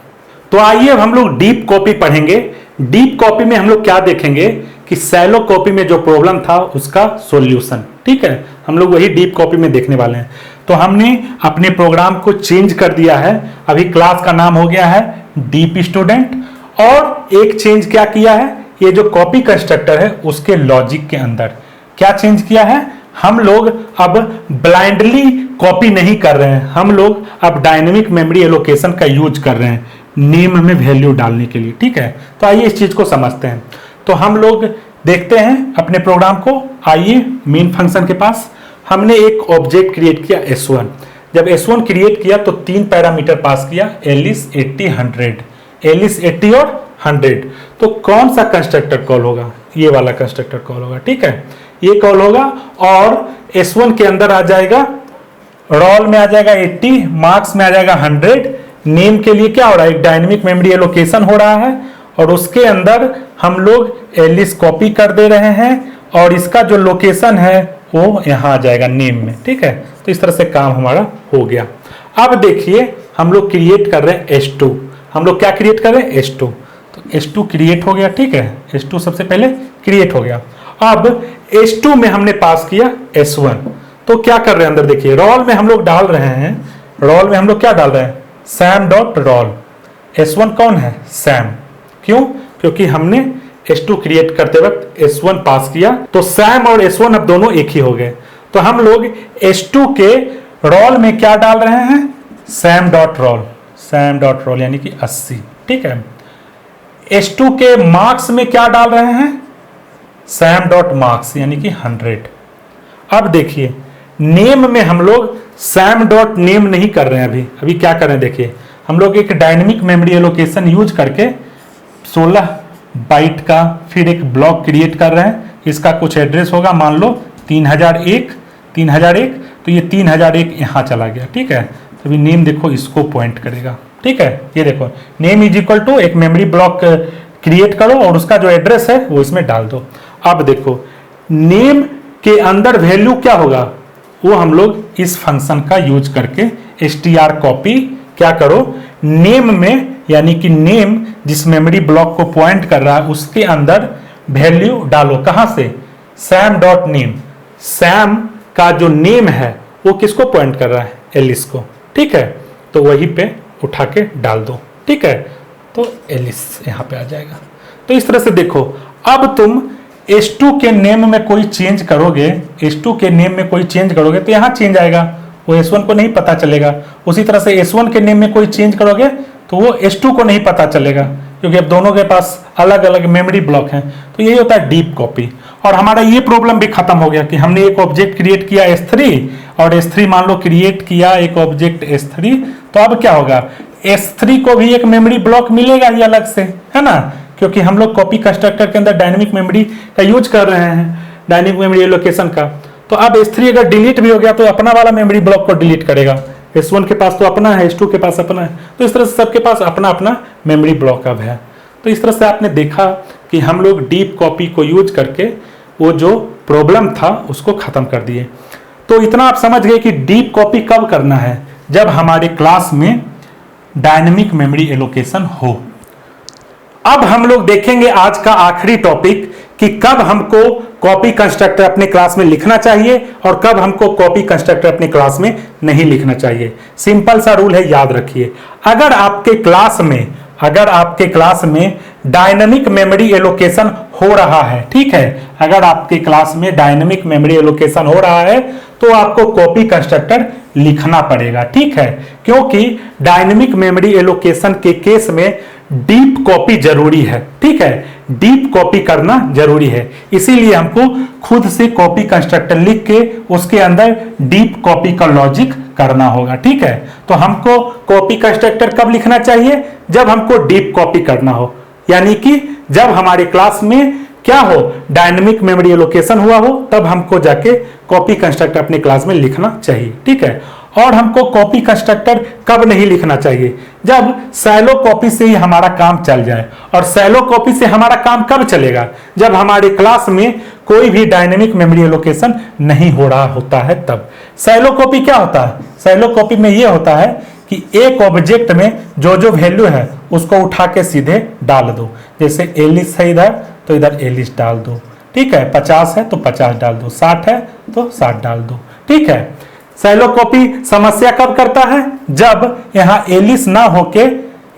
तो आइए अब हम लोग डीप कॉपी पढ़ेंगे। डीप कॉपी में हम लोग क्या देखेंगे कि शैलो कॉपी में जो प्रॉब्लम था उसका सॉल्यूशन। ठीक है, हम लोग वही डीप कॉपी में देखने वाले हैं। तो हमने अपने प्रोग्राम को चेंज कर दिया है। अभी क्लास का नाम हो गया है डीप स्टूडेंट, और एक चेंज क्या किया है, ये जो कॉपी कंस्ट्रक्टर है उसके लॉजिक के अंदर क्या चेंज किया है, हम लोग अब ब्लाइंडली कॉपी नहीं कर रहे हैं, हम लोग अब डायनेमिक मेमोरी एलोकेशन का यूज कर रहे हैं नेम में वैल्यू डालने के लिए। ठीक है, तो आइए इस चीज को समझते हैं। तो हम लोग देखते हैं अपने प्रोग्राम को। आइए मेन फंक्शन के पास हमने एक ऑब्जेक्ट क्रिएट किया S1। जब S1 क्रिएट किया तो 3 पैरामीटर पास किया, एलिस 80 100, एलिस 80 और 100। तो कौन सा कंस्ट्रक्टर कॉल होगा? ये वाला कंस्ट्रक्टर कॉल होगा। ठीक है, ये कॉल होगा और S1 के अंदर आ जाएगा, रोल में आ जाएगा 80, मार्क्स में आ जाएगा 100। नेम के लिए क्या हो रहा है? एक डायनेमिक मेमोरी एलोकेशन हो रहा है, और उसके अंदर हम लोग एलिस कॉपी कर दे रहे हैं, और इसका जो लोकेशन है वो यहाँ आ जाएगा नेम में। ठीक है, तो इस तरह से काम हमारा हो गया। अब देखिए हम लोग क्रिएट कर रहे हैं S2। हम लोग क्या क्रिएट कर रहे हैं? S2। तो S2 क्रिएट हो गया। ठीक है, S2 सबसे पहले क्रिएट हो गया। अब S2 में हमने पास किया S1। तो क्या कर रहे हैं अंदर देखिए, रोल में हम लोग डाल रहे हैं, रोल में हम लोग क्या डाल रहे हैं? Sam dot role. S1 कौन है? सैम। क्यों? क्योंकि हमने S2 क्रिएट करते वक्त S1 पास किया, तो सैम और S1 अब दोनों एक ही हो गए। तो हम लोग S2 के रोल में क्या डाल रहे हैं? Sam dot role, Sam dot role यानी कि 80। ठीक है, S2 के मार्क्स में क्या डाल रहे हैं? सैम डॉट मार्क्स यानी कि 100। अब देखिए नेम में हम लोग सैम डॉट नेम नहीं कर रहे हैं, अभी क्या कर रहे हैं देखिए, हम लोग एक डायनेमिक मेमोरी एलोकेशन यूज करके 16 बाइट का फिर एक ब्लॉक क्रिएट कर रहे हैं। इसका कुछ एड्रेस होगा, मान लो 3001, तो ये 3001 यहाँ चला गया। ठीक है, तो अभी नेम देखो इसको पॉइंट करेगा। ठीक है, ये देखो नेम इज इक्वल टू एक मेमोरी ब्लॉक क्रिएट करो और उसका जो एड्रेस है वो इसमें डाल दो। अब देखो नेम के अंदर वैल्यू क्या होगा, वो हम लोग इस फंक्शन का यूज करके str कॉपी क्या करो, नेम में, यानी कि नेम जिस मेमोरी ब्लॉक को पॉइंट कर रहा है उसके अंदर वैल्यू डालो। कहां से? Sam dot name. सैम का जो नेम है वो किसको पॉइंट कर रहा है? एलिस को। ठीक है, तो वहीं पे उठा के डाल दो। ठीक है, तो एलिस यहां पे आ जाएगा। तो इस तरह से देखो, अब तुम S2 के नेम में कोई चेंज करोगे, S2 के नेम में कोई चेंज करोगे तो यहां चेंज आएगा, वो S1 को नहीं पता चलेगा। उसी तरह से S1 के नेम में कोई चेंज करोगे तो वो S2 को नहीं पता चलेगा, क्योंकि अब दोनों के पास अलग अलग मेमोरी ब्लॉक हैं। तो यही होता है डीप कॉपी। और हमारा ये प्रॉब्लम भी खत्म हो गया कि हमने एक ऑब्जेक्ट क्रिएट किया S3 और S3 मान लो क्रिएट किया एक ऑब्जेक्ट S3, तो अब क्या होगा, S3 को भी एक मेमोरी ब्लॉक मिलेगा ही अलग से, है ना, क्योंकि हम लोग कॉपी कंस्ट्रक्टर के अंदर डायनेमिक मेमोरी का यूज कर रहे हैं, डायनेमिक मेमोरी एलोकेशन का। तो अब S3 अगर डिलीट भी हो गया तो अपना वाला मेमोरी ब्लॉक को डिलीट करेगा। S1 के पास तो अपना है, S2 के पास अपना है, तो इस तरह से सबके पास अपना अपना मेमोरी ब्लॉक अब है। तो इस तरह से आपने देखा कि हम लोग डीप कॉपी को यूज करके वो जो प्रॉब्लम था उसको खत्म कर दिए। तो इतना आप समझ गए कि डीप कॉपी कब करना है, जब हमारे क्लास में डायनेमिक मेमोरी एलोकेशन हो। अब हम लोग देखेंगे आज का आखिरी टॉपिक कि कब हमको कॉपी कंस्ट्रक्टर अपने क्लास में लिखना चाहिए और कब हमको कॉपी कंस्ट्रक्टर अपने क्लास में नहीं लिखना चाहिए। सिंपल सा रूल है, याद रखिए। अगर आपके क्लास में डायनेमिक मेमोरी एलोकेशन हो रहा है, ठीक है, अगर आपके क्लास में डायनेमिक मेमोरी एलोकेशन हो रहा है तो आपको कॉपी कंस्ट्रक्टर लिखना पड़ेगा, ठीक है, क्योंकि डायनेमिक मेमोरी एलोकेशन के केस में डीप कॉपी जरूरी है, ठीक है, डीप कॉपी करना जरूरी है। इसीलिए हमको खुद से कॉपी कंस्ट्रक्टर लिख के उसके अंदर डीप कॉपी का लॉजिक करना होगा, ठीक है। तो हमको कॉपी कंस्ट्रक्टर कब लिखना चाहिए, जब हमको डीप कॉपी करना हो, यानी कि जब हमारे क्लास में क्या हो, डायनेमिक मेमोरी एलोकेशन हुआ हो, तब हमको जाके कॉपी कंस्ट्रक्टर अपने क्लास में लिखना चाहिए, ठीक है। और हमको कॉपी कंस्ट्रक्टर कब नहीं लिखना चाहिए, जब सैलो कॉपी से ही हमारा काम चल जाए। और सैलो कॉपी से हमारा काम कब चलेगा, जब हमारे क्लास में कोई भी डायनेमिक मेमोरी एलोकेशन नहीं हो रहा होता है तब। सैलो कॉपी क्या होता है, सैलो कॉपी में यह होता है कि एक ऑब्जेक्ट में जो जो वैल्यू है उसको उठा के सीधे डाल दो। जैसे 41 है इधर, तो इधर 41 डाल दो, ठीक है, 50 है तो 50 डाल दो, 60 है तो 60 डाल दो, ठीक है। सैलो कॉपी समस्या कब करता है, जब यहाँ 41 ना होके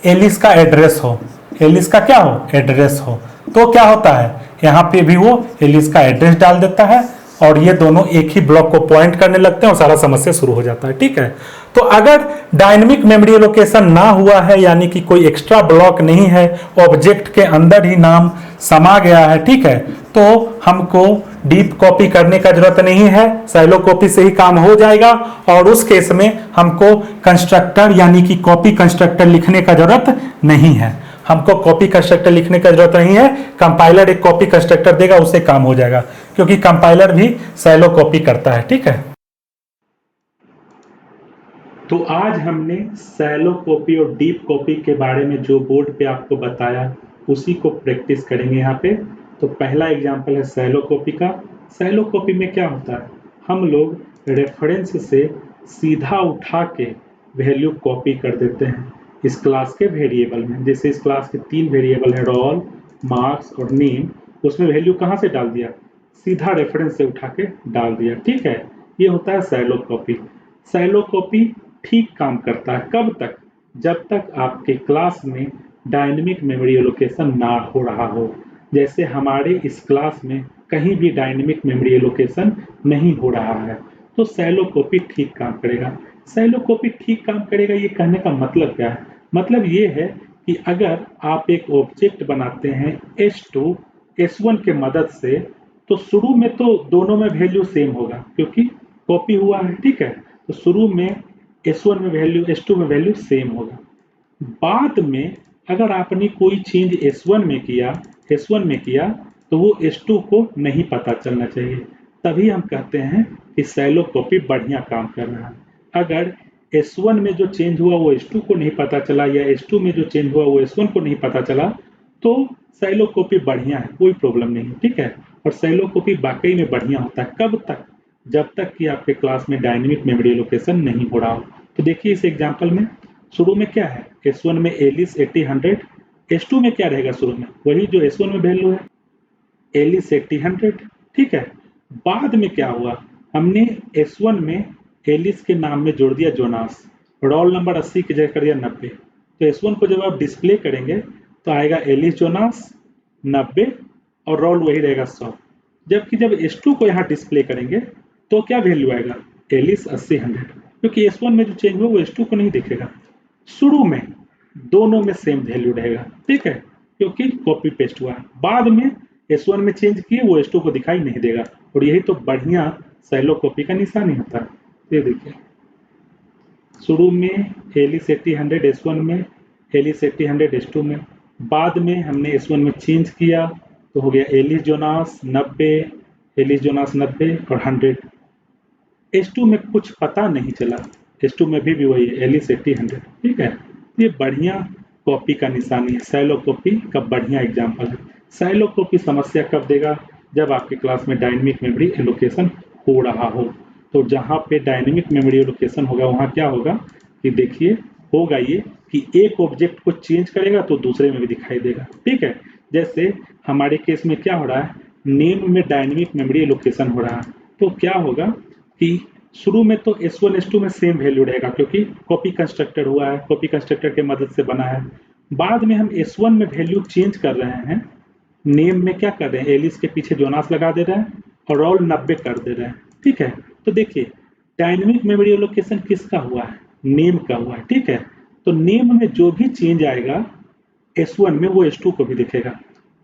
41 का एड्रेस हो, 41 का क्या हो, एड्रेस हो, तो क्या होता है, यहाँ पे भी वो 41 का एड्रेस डाल देता है और ये दोनों एक ही ब्लॉक को पॉइंट करने लगते हैं और सारा समस्या शुरू हो जाता है, ठीक है। तो अगर डायनेमिक मेमोरी एलोकेशन ना हुआ है, यानी कि कोई एक्स्ट्रा ब्लॉक नहीं है, ऑब्जेक्ट के अंदर ही नाम समा गया है, ठीक है, तो हमको डीप कॉपी करने का जरूरत नहीं है, सैलो कॉपी से ही काम हो जाएगा। और उस केस में हमको कंस्ट्रक्टर यानी कि कॉपी कंस्ट्रक्टर लिखने का जरूरत नहीं है, हमको कॉपी कंस्ट्रक्टर लिखने का जरूरत नहीं है। कंपाइलर एक कॉपी कंस्ट्रक्टर देगा, उससे काम हो जाएगा, क्योंकि कंपाइलर भी सैलो कॉपी करता है, ठीक है। तो आज हमने सैलो कॉपी और डीप कॉपी के बारे में जो बोर्ड पे आपको बताया उसी को प्रैक्टिस करेंगे यहाँ पे। तो पहला एग्जांपल है सैलो कॉपी का। सैलो कॉपी में क्या होता है, हम लोग रेफरेंस से सीधा उठा के वैल्यू कॉपी कर देते हैं इस क्लास के वेरिएबल में। जैसे इस क्लास के 3 वेरिएबल है, रोल, मार्क्स और नेम, उसमें वैल्यू कहाँ से डाल दिया, सीधा रेफरेंस से उठा के डाल दिया, ठीक है। ये होता है सैलो कॉपी। सैलो कॉपी ठीक काम करता है कब तक, जब तक आपके क्लास में डायनेमिक मेमोरी एलोकेशन ना हो रहा हो। जैसे हमारे इस क्लास में कहीं भी डायनेमिक मेमोरी एलोकेशन नहीं हो रहा है, तो सैलो कॉपी ठीक काम करेगा। सैलो कॉपी ठीक काम करेगा, ये कहने का मतलब क्या है, मतलब ये है कि अगर आप एक ऑब्जेक्ट बनाते हैं S2 S1 के मदद से, तो शुरू में तो दोनों में वैल्यू सेम होगा क्योंकि कॉपी हुआ है, ठीक है। तो शुरू में S1 में वैल्यू S2 में वैल्यू सेम होगा। बाद में अगर आपने कोई चेंज S1 में किया तो वो S2 को नहीं पता चलना चाहिए, तभी हम कहते हैं कि सैलो कॉपी बढ़िया काम कर रहा है। अगर S1 में जो चेंज हुआ वो S2 को नहीं पता चला या S2 में जो चेंज हुआ वो S1 को नहीं पता चला, तो सैलो कॉपी बढ़िया है, कोई प्रॉब्लम नहीं, ठीक है। और सैलो कॉपी वाकई में बढ़िया होता है कब तक, जब तक कि आपके क्लास में डायनेमिक मेमोरी एलोकेशन नहीं हो रहा हो। तो देखिए इस एग्जांपल में शुरू में क्या है, S1 में 41 80 100, S2 में क्या रहेगा, शुरू में वही जो S1 में वैल्यू है 41 80 100, ठीक है। बाद में क्या हुआ, हमने S1 में 41 के नाम में जोड़ दिया जोनास, रोल नंबर 80 की जगह कर दिया 90। तो S1 को जब आप डिस्प्ले करेंगे तो आएगा 41 जोनास 90 और रोल वही रहेगा 100। जबकि जब S2 को यहाँ डिस्प्ले करेंगे तो क्या वैल्यू आएगा, 41 80 100, क्योंकि S1 में जो चेंज हुआ वो S2 को नहीं दिखेगा। शुरू में दोनों में सेम वैल्यू रहेगा, ठीक है, क्योंकि कॉपी पेस्ट हुआ है। बाद में S1 में चेंज किए वो S2 को दिखाई नहीं देगा, और यही तो बढ़िया सैलो कॉपी का निशानी होता है। ये देखिए शुरू में एलिस 80 S1 में, एलिस 80 S2 में, बाद में हमने S1 में चेंज किया तो हो गया एलिस जोनास 90, एलिस जोनास 90 और 100। S2 में कुछ पता नहीं चला, S2 में भी वही है एलिस 80 ठीक है। ये बढ़िया कॉपी का निशानी है, सैलो कॉपी का बढ़िया एग्जाम्पल है। सैलो कॉपी समस्या कब देगा, जब आपके क्लास में डायनेमिक मेमोरी एलोकेशन हो रहा हो। तो जहाँ पे डायनेमिक मेमोरी एलोकेशन होगा वहाँ क्या होगा कि देखिए होगा ये कि एक ऑब्जेक्ट को चेंज करेगा तो दूसरे में भी दिखाई देगा, ठीक है। जैसे हमारे केस में क्या हो रहा है, नेम में डायनेमिक मेमोरी एलोकेशन हो रहा है, तो क्या होगा कि शुरू में तो S1 S2 में सेम वैल्यू रहेगा क्योंकि कॉपी कंस्ट्रक्टर हुआ है, कॉपी कंस्ट्रक्टर के मदद से बना है। बाद में हम S1 में वैल्यू चेंज कर रहे हैं, नेम में क्या कर रहे हैं, एलिस के पीछे जोनास लगा दे रहे हैं और रोल 90 कर दे रहे हैं, ठीक है। तो देखिए डायनेमिक मेमोरी एलोकेशन किसका हुआ है, नेम का हुआ है, ठीक है। तो नेम में जो भी चेंज आएगा S1 में वो S2 को भी दिखेगा।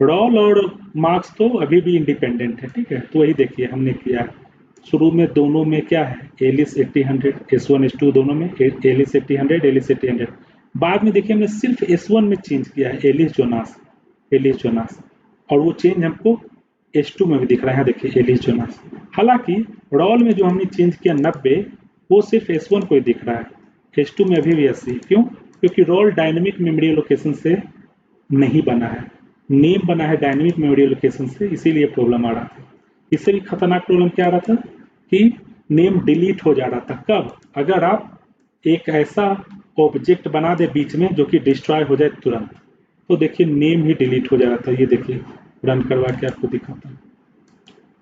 रोल और मार्क्स तो अभी भी इंडिपेंडेंट है, ठीक है। तो वही देखिए हमने किया है, शुरू में दोनों में क्या है एलिस 80 S1 S2 दोनों में एलिस 80 एलिस 80। बाद में देखिए हमने सिर्फ S1 में चेंज किया है एलिस जोनास, एलिस जोनास, और वो चेंज हमको S2 में भी दिख रहा है, देखिए एलिस जोनास। हालांकि रोल में जो हमने चेंज किया 90 वो सिर्फ S1 को ही दिख रहा है, S2 में अभी भी 80। क्यों, क्योंकि रोल डायनेमिक मेमोरी लोकेशन से नहीं बना है, नेम बना है डायनेमिक मेमोरी लोकेशन से, इसीलिए प्रॉब्लम आ रहा था। इससे भी खतरनाक प्रॉब्लम क्या आ रहा था कि नेम डिलीट हो जा रहा था। कब, अगर आप एक ऐसा ऑब्जेक्ट बना दे बीच में जो कि डिस्ट्रॉय हो जाए तुरंत, तो देखिए नेम ही डिलीट हो जा रहा था। ये देखिए रन करवा के आपको दिखाता हूँ,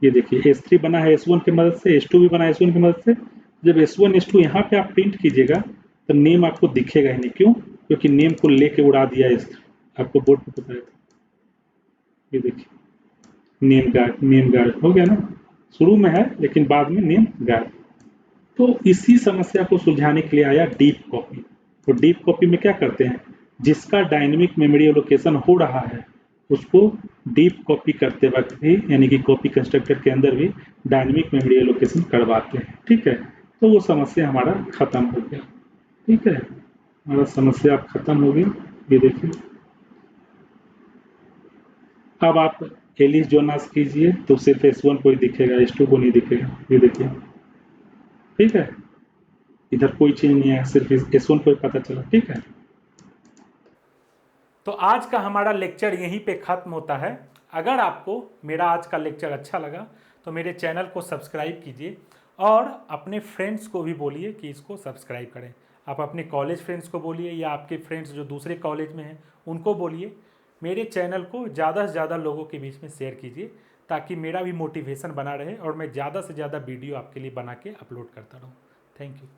ये देखिए S3 बना है S1 की मदद से, S2 भी बना है S1 की मदद से। जब S1 S2 यहाँ पे आप प्रिंट कीजिएगा तो नेम आपको दिखेगा ही नहीं। क्यों, क्योंकि नेम को लेके उड़ा दिया S3, आपको बोर्ड पे पता है। ये देखिए नेम गायब हो गया ना, शुरू में है लेकिन बाद में नेम गायब। तो इसी समस्या को सुलझाने के लिए आया डीप कॉपी। तो डीप कॉपी में क्या करते हैं, जिसका डायनेमिक मेमोरी एलोकेशन हो रहा है उसको डीप कॉपी करते वक्त भी, यानी कि कॉपी कंस्ट्रक्टर के अंदर भी डायनेमिक मेमोरी एलोकेशन करवाते हैं, ठीक है। तो वो समस्या हमारा खत्म हो गया, ठीक है, हमारा समस्या अब खत्म हो गई। ये देखिए अब आप एलिस जोनास कीजिए तो सिर्फ S1 को ही दिखेगा, S2 को नहीं दिखेगा। ये देखिए ठीक है, इधर कोई चेंज नहीं है, सिर्फ S1 को ही पता चला, ठीक है। तो आज का हमारा लेक्चर यहीं पे ख़त्म होता है। अगर आपको मेरा आज का लेक्चर अच्छा लगा तो मेरे चैनल को सब्सक्राइब कीजिए और अपने फ्रेंड्स को भी बोलिए कि इसको सब्सक्राइब करें। आप अपने कॉलेज फ्रेंड्स को बोलिए या आपके फ्रेंड्स जो दूसरे कॉलेज में हैं उनको बोलिए। मेरे चैनल को ज़्यादा से ज़्यादा लोगों के बीच में शेयर कीजिए ताकि मेरा भी मोटिवेशन बना रहे और मैं ज़्यादा से ज़्यादा वीडियो आपके लिए बना के अपलोड करता रहूँ। Thank you.